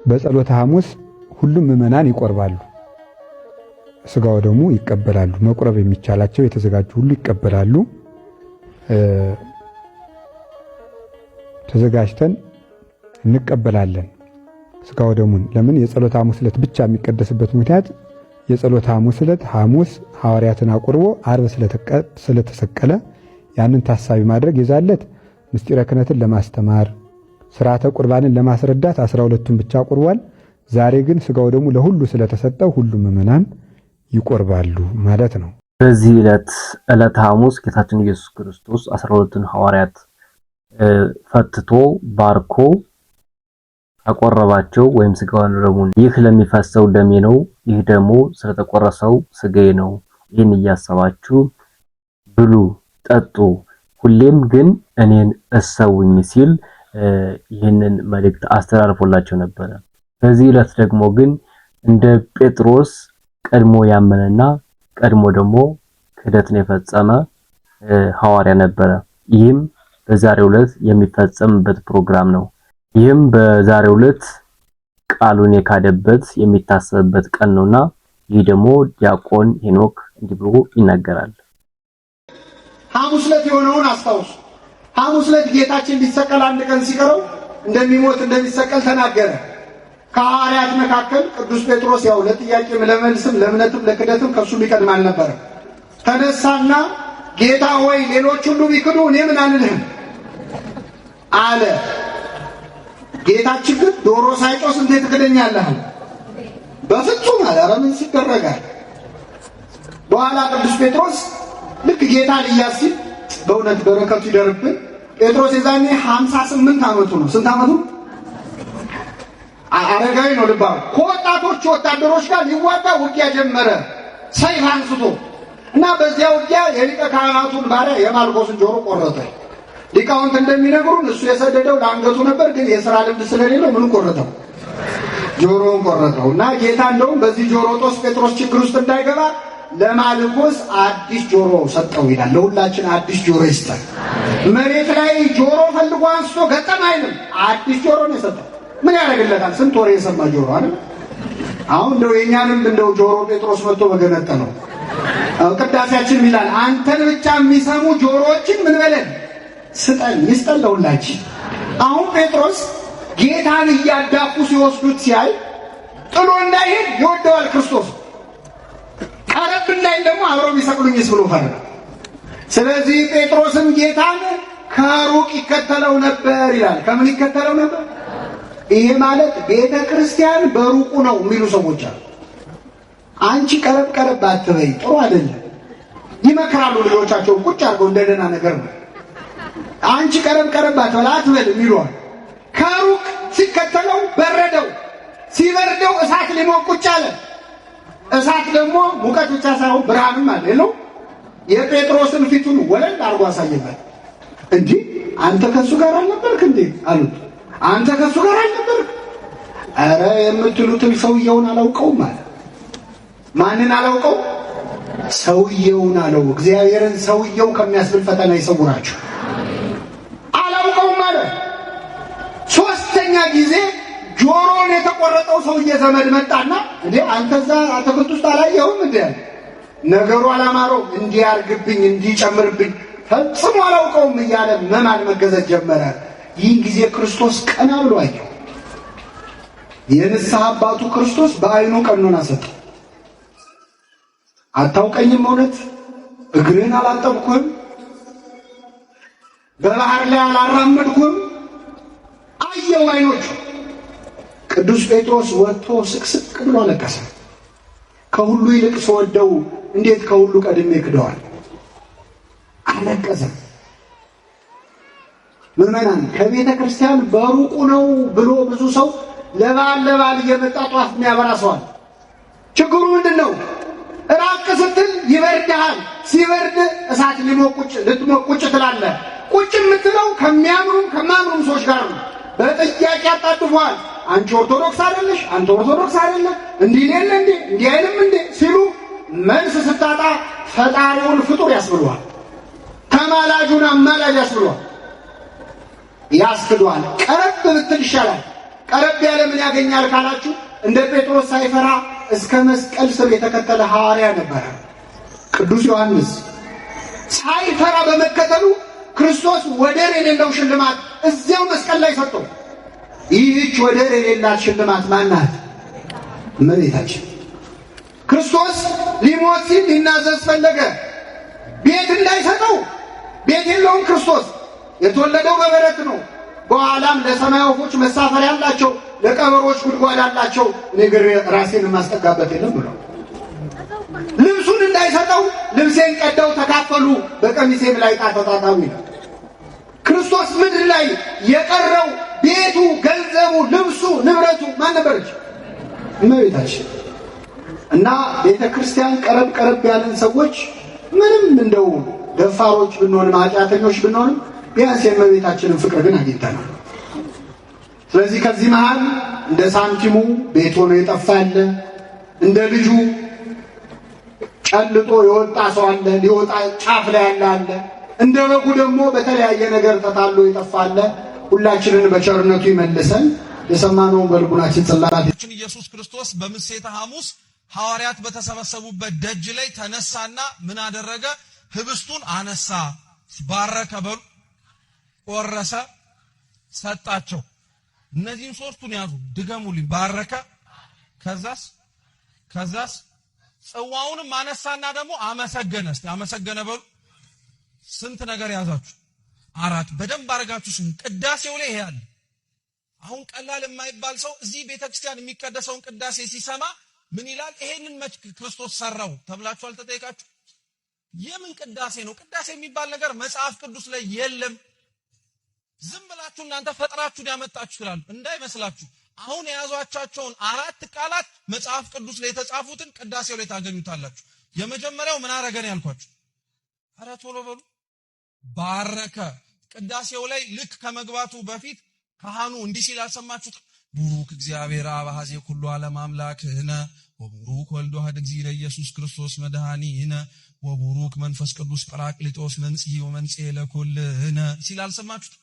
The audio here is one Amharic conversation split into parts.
በጸሎተ ሐሙስ ሁሉም ምዕመናን ይቆርባሉ፣ ስጋው ደግሞ ይቀበላሉ። መቁረብ የሚቻላቸው የተዘጋጁ ሁሉ ይቀበላሉ። ተዘጋጅተን እንቀበላለን ስጋው ደሙን። ለምን የጸሎተ ሐሙስ ዕለት ብቻ የሚቀደስበት ምክንያት የጸሎተ ሐሙስ ዕለት ሐሙስ ሐዋርያትን አቁርቦ ዓርብ ስለተሰቀለ ያንን ታሳቢ ማድረግ የዛለት ምስጢረ ክህነትን ለማስተማር ሥርዓተ ቁርባንን ለማስረዳት 12ቱን ብቻ ቁርቧል። ዛሬ ግን ስጋው ደሙ ለሁሉ ስለተሰጠው ሁሉም ምዕመናን ይቆርባሉ ማለት ነው። በዚህ ዕለት ሐሙስ ጌታችን ኢየሱስ ክርስቶስ 12ቱን ሐዋርያት ፈትቶ ባርኮ አቆረባቸው። ወይም ስጋውን ደሙን ይህ ለሚፈሰው ደሜ ነው፣ ይህ ደግሞ ስለተቆረሰው ስጋዬ ነው፣ ይህን እያሰባችሁ ብሉ ጠጡ፣ ሁሌም ግን እኔን እሰውኝ ሲል ይህንን መልእክት አስተላልፎላቸው ነበረ። በዚህ ዕለት ደግሞ ግን እንደ ጴጥሮስ ቀድሞ ያመነና ቀድሞ ደግሞ ክህደትን የፈጸመ ሐዋርያ ነበረ። ይህም በዛሬው ዕለት የሚፈጸምበት ፕሮግራም ነው። ይህም በዛሬው ዕለት ቃሉን የካደበት የሚታሰብበት ቀን ነውና ይህ ደግሞ ዲያቆን ሄኖክ እንዲህ ብሎ ይናገራል። ሐሙስ ዕለት የሆነውን አስታውሱ። ሐሙስ ዕለት ጌታችን ሊሰቀል አንድ ቀን ሲቀረው እንደሚሞት እንደሚሰቀል ተናገረ። ከሐዋርያት መካከል ቅዱስ ጴጥሮስ ያው ለጥያቄም ለመልስም ለእምነትም ለክደትም ከሱ ሊቀድም አልነበረም። ተነሳና ጌታ ሆይ ሌሎች ሁሉ ቢክዱ እኔ ምን አልልህም አለ። ጌታችን ግን ዶሮ ሳይጮህ እንዴት ትክደኛለህ? በፍጹም አለ። ኧረ ምን ሲደረጋል? በኋላ ቅዱስ ጴጥሮስ ልክ ጌታ ሊያዝ ሲል በእውነት በረከቱ ይደርብን። ጴጥሮስ የዛኔ 58 ዓመቱ ነው። ስንት ዓመቱ? አረጋዊ ነው። ልባ ከወጣቶች ወታደሮች ጋር ሊዋጋ ውጊያ ጀመረ ሰይፍ አንስቶ እና በዚያ ውጊያ የሊቀ ካህናቱን ባሪያ የማልኮስን ጆሮ ቆረጠ። ሊቃውንት እንደሚነግሩን እሱ የሰደደው ለአንገቱ ነበር፣ ግን የሥራ ልምድ ስለሌለው ምን ቆረጠው? ጆሮውን ቆረጠው። እና ጌታ እንደውም በዚህ ጆሮ ጦስ ጴጥሮስ ችግር ውስጥ እንዳይገባ ለማልኮስ አዲስ ጆሮ ሰጠው ይላል። ለሁላችን አዲስ ጆሮ ይስጠን። መሬት ላይ ጆሮ ፈልጎ አንስቶ ገጠም አይልም። አዲስ ጆሮ ነው የሰጠው። ምን ያደርግለታል? ስንት ወሬ የሰማ ጆሮ አይደል? አሁን እንደው የኛንም እንደው ጆሮ ጴጥሮስ መጥቶ በገነጠለው ቅዳሴያችን ይላል አንተን ብቻ የሚሰሙ ጆሮዎችን ምን በለን ስጠን፣ ይስጠን ለሁላችን። አሁን ጴጥሮስ ጌታን እያዳፉ ሲወስዱት ሲያይ ጥሎ እንዳይሄድ ይወደዋል ክርስቶስ። ቀረብ እንዳይል ደግሞ አብረው ቢሰቅሉኝስ ብሎ ፈራ። ስለዚህ ጴጥሮስም ጌታን ከሩቅ ይከተለው ነበር ይላል። ከምን ይከተለው ነበር? ይሄ ማለት ቤተ ክርስቲያን በሩቁ ነው የሚሉ ሰዎች አሉ። አንቺ ቀረብ ቀረብ አትበይ፣ ጥሩ አይደለም ይመክራሉ። ልጆቻቸውን ቁጭ አድርገው እንደደና ነገር ነው። አንቺ ቀረብ ቀረብ አትበል የሚሉዋል። ከሩቅ ሲከተለው በረደው። ሲበርደው እሳት ሊሞቅ ቁጭ አለ። እሳት ደግሞ ሙቀት ብቻ ሳይሆን ብርሃንም አለው። የጴጥሮስን ፊቱን ወለል አድርጎ አሳየበት። እንጂ አንተ ከሱ ጋር አልነበርክ እንዴ አሉት። አንተ ከሱ ጋር አልነበርክ? ኧረ የምትሉትን ሰውየውን አላውቀውም አለ። ማንን አላውቀው? ሰውየውን አለው። እግዚአብሔርን ሰውየው ከሚያስብል ፈተና ይሰውራችሁ። አላውቀውም አለ። ሶስተኛ ጊዜ ጆሮን የተቆረጠው ሰውዬ ዘመድ መጣና እንዴ አንተ እዛ አትክልት ውስጥ አላየሁም እንዴ? ነገሩ አላማረው። እንዲያርግብኝ እንዲጨምርብኝ ፈጽሞ አላውቀውም እያለ መማል መገዘት ጀመረ። ይህን ጊዜ ክርስቶስ ቀና ብሎ አየው። የንስሐ አባቱ ክርስቶስ በዓይኑ ቀኖና ሰጠ። አታውቀኝም? እውነት እግርህን አላጠብኩህም? በባህር ላይ አላራመድኩህም? አየው ዓይኖቹ። ቅዱስ ጴጥሮስ ወጥቶ ስቅስቅ ብሎ አለቀሰ። ከሁሉ ይልቅ ስወደው እንዴት ከሁሉ ቀድሜ ክደዋል? አለቀሰ። ምዕመናን ከቤተ ክርስቲያን በሩቁ ነው ብሎ ብዙ ሰው ለባል እየመጣ ጧፍ የሚያበራ ሰዋል። ችግሩ ምንድን ነው? ራቅ ስትል ይበርድሃል። ሲበርድ እሳት ልትሞቁጭ ትላለህ። ቁጭ የምትለው ከሚያምሩም ሰዎች ጋር ነው። በጥያቄ ያጣጥፏል። አንቺ ኦርቶዶክስ አይደለሽ፣ አንተ ኦርቶዶክስ አይደለህ፣ እንዲህ ሌለ እንዴ እንዲህ አይልም እንዴ ሲሉ መልስ ስታጣ ፈጣሪውን ፍጡር ያስብሏል። ተማላጁን አማላጅ ያስብሏል፣ ያስክዷል። ቀረብ ብትል ይሻላል። ቀረብ ያለ ምን ያገኛል ካላችሁ እንደ ጴጥሮስ ሳይፈራ እስከ መስቀል ስር የተከተለ ሐዋርያ ነበር ቅዱስ ዮሐንስ። ሳይፈራ በመከተሉ ክርስቶስ ወደር የሌለው ሽልማት እዚያው መስቀል ላይ ሰጠው። ይህች ወደር የሌላት ሽልማት ማናት? እመቤታችን። ክርስቶስ ሊሞት ሲል ሊናዘዝ ፈለገ። ቤት እንዳይሰጠው፣ ቤት የለውም ክርስቶስ። የተወለደው በበረት ነው። በኋላም ለሰማይ ወፎች መሳፈሪያ አላቸው፣ ለቀበሮች ጉድጓድ አላቸው፣ ነገር ራሴን ማስጠጋበት የለም ብሎ ልብሱን እንዳይሰጠው ልብሴን ቀደው ተካፈሉ፣ በቀሚሴም ላይ ዕጣ ተጣጣሉ ይላል። ክርስቶስ ምድር ላይ የቀረው ቤቱ፣ ገንዘቡ፣ ልብሱ፣ ንብረቱ ማን ነበረች? እመቤታችን። እና ቤተ ክርስቲያን ቀረብ ያለን ሰዎች ምንም እንደው ደፋሮች ብንሆንም ኃጢአተኞች ብንሆንም ቢያንስ የእመቤታችንን ፍቅር ግን አግኝተናል። ስለዚህ ከዚህ መሃል እንደ ሳንቲሙ ቤት ሆኖ የጠፋ አለ፣ እንደ ልጁ ጨልጦ የወጣ ሰው አለ፣ ሊወጣ ጫፍ ላይ ያለ አለ፣ እንደ በጉ ደግሞ በተለያየ ነገር ተታሎ የጠፋ አለ። ሁላችንን በቸርነቱ ይመልሰን። የሰማነውን በልቡናችን ጽላት። ኢየሱስ ክርስቶስ በምሴተ ሐሙስ ሐዋርያት በተሰበሰቡበት ደጅ ላይ ተነሳና ምን አደረገ? ህብስቱን አነሳ፣ ባረከ፣ ቆረሰ፣ ሰጣቸው። እነዚህን ሶስቱን ያዙ፣ ድገሙልኝ። ባረከ፣ ከዛስ ጽዋውንም አነሳና ደግሞ አመሰገነ። እስቲ አመሰገነ በሉ። ስንት ነገር ያዛችሁ? 4። በደንብ አድርጋችሁ ስሙ። ቅዳሴው ላይ ይሄ አለ። አሁን ቀላል የማይባል ሰው እዚህ ቤተክርስቲያን የሚቀደሰውን ቅዳሴ ሲሰማ ምን ይላል? ይሄንን መች ክርስቶስ ሰራው ተብላችሁ አልተጠየቃችሁ? የምን ቅዳሴ ነው? ቅዳሴ የሚባል ነገር መጽሐፍ ቅዱስ ላይ የለም። ዝም ብላችሁ እናንተ ፈጥራችሁን ያመጣችሁ ይችላል እንዳይመስላችሁ። አሁን የያዟቻቸውን 4 ቃላት መጽሐፍ ቅዱስ ላይ የተጻፉትን ቅዳሴው ላይ ታገኙታላችሁ። የመጀመሪያው ምን አረገን ያልኳችሁ? አረ ቶሎ በሉ። ባረከ። ቅዳሴው ላይ ልክ ከመግባቱ በፊት ካህኑ እንዲህ ሲል አልሰማችሁት? ቡሩክ እግዚአብሔር አብ ኀዜ ኩሉ ዓለም አምላክነ ወቡሩክ ወልድ ዋሕድ እግዚእነ ኢየሱስ ክርስቶስ መድኃኒነ ወቡሩክ መንፈስ ቅዱስ ጰራቅሊጦስ መንጽሔ ወመንጽሔ ለኩልነ ሲል አልሰማችሁት?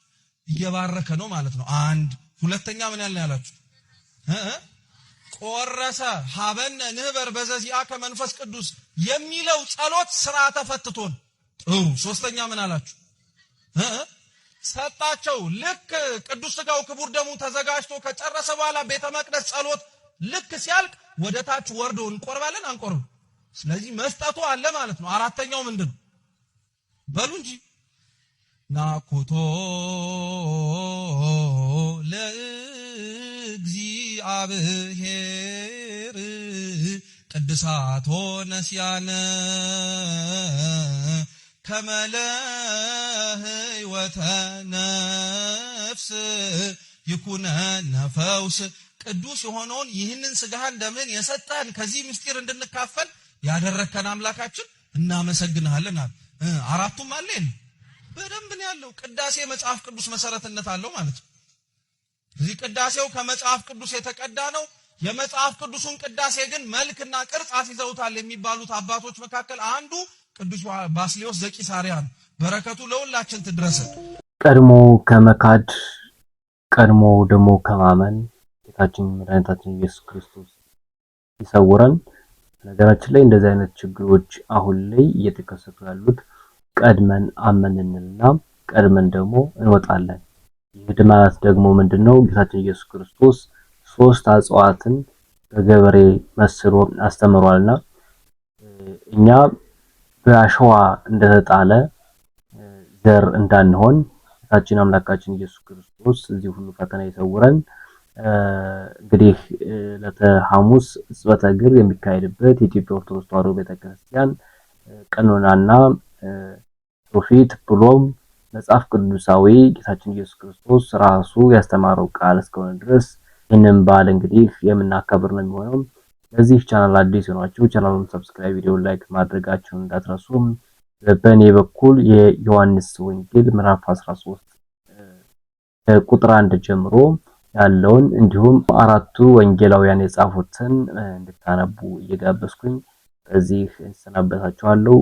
እየባረከ ነው ማለት ነው። 1 ሁለተኛ ምን ያላችሁ? ቆረሰ። ሀበነ ንህበር በዘዚአከ መንፈስ ቅዱስ የሚለው ጸሎት ስርዓተ ፈትቶን ጥሩ። ሶስተኛ ምን አላችሁ? ሰጣቸው። ልክ ቅዱስ ሥጋው ክቡር ደሙ ተዘጋጅቶ ከጨረሰ በኋላ ቤተ መቅደስ ጸሎት ልክ ሲያልቅ ወደ ታች ወርዶ እንቆርባለን አንቆርብ? ስለዚህ መስጠቱ አለ ማለት ነው። አራተኛው ምንድነው? በሉ እንጂ ናኩቶ ለእግዚአብሔር ቅድሳቶ ነስያነ ከመለ ሕይወተ ነፍስ ይኩነነ ፈውስ። ቅዱስ የሆነውን ይህንን ስጋህን ደምህን የሰጠህን ከዚህ ምስጢር እንድንካፈል ያደረከን አምላካችን እናመሰግንሃለን። አራቱም አለ በደንብ ነው ያለው። ቅዳሴ መጽሐፍ ቅዱስ መሰረትነት አለው ማለት ነው። እዚህ ቅዳሴው ከመጽሐፍ ቅዱስ የተቀዳ ነው። የመጽሐፍ ቅዱሱን ቅዳሴ ግን መልክና ቅርጽ አስይዘውታል የሚባሉት አባቶች መካከል አንዱ ቅዱስ ባስልዮስ ዘቂሳርያ ነው። በረከቱ ለሁላችን ትድረስ። ቀድሞ ከመካድ ቀድሞ ደግሞ ከማመን ጌታችን መድኃኒታችን ኢየሱስ ክርስቶስ ይሰውረን። ነገራችን ላይ እንደዚህ አይነት ችግሮች አሁን ላይ እየተከሰቱ ያሉት ቀድመን አመንንና ቀድመን ደግሞ እንወጣለን። ይህ ማለት ደግሞ ምንድነው? ጌታችን ኢየሱስ ክርስቶስ 3 አጽዋትን በገበሬ መስሎ አስተምሯልና እኛ በአሸዋ እንደተጣለ ዘር እንዳንሆን ጌታችን አምላካችን ኢየሱስ ክርስቶስ እዚህ ሁሉ ፈተና ይሰውረን። እንግዲህ ለሐሙስ ጽበተ እግር የሚካሄድበት የኢትዮጵያ ኦርቶዶክስ ተዋሕዶ ቤተክርስቲያን ቀኖናና ትውፊት ብሎም መጽሐፍ ቅዱሳዊ ጌታችን ኢየሱስ ክርስቶስ ራሱ ያስተማረው ቃል እስከሆነ ድረስ ይህንን በዓል እንግዲህ የምናከብር ነው የሚሆነው። ለዚህ ቻናል አዲስ ሆናችሁ ቻናሉን ሰብስክራይብ፣ ቪዲዮ ላይክ ማድረጋችሁን እንዳትረሱ። በእኔ በኩል የዮሐንስ ወንጌል ምዕራፍ 13 ቁጥር 1 ጀምሮ ያለውን እንዲሁም 4ቱ ወንጌላውያን የጻፉትን እንድታነቡ እየጋበዝኩኝ በዚህ እንሰናበታችኋለሁ።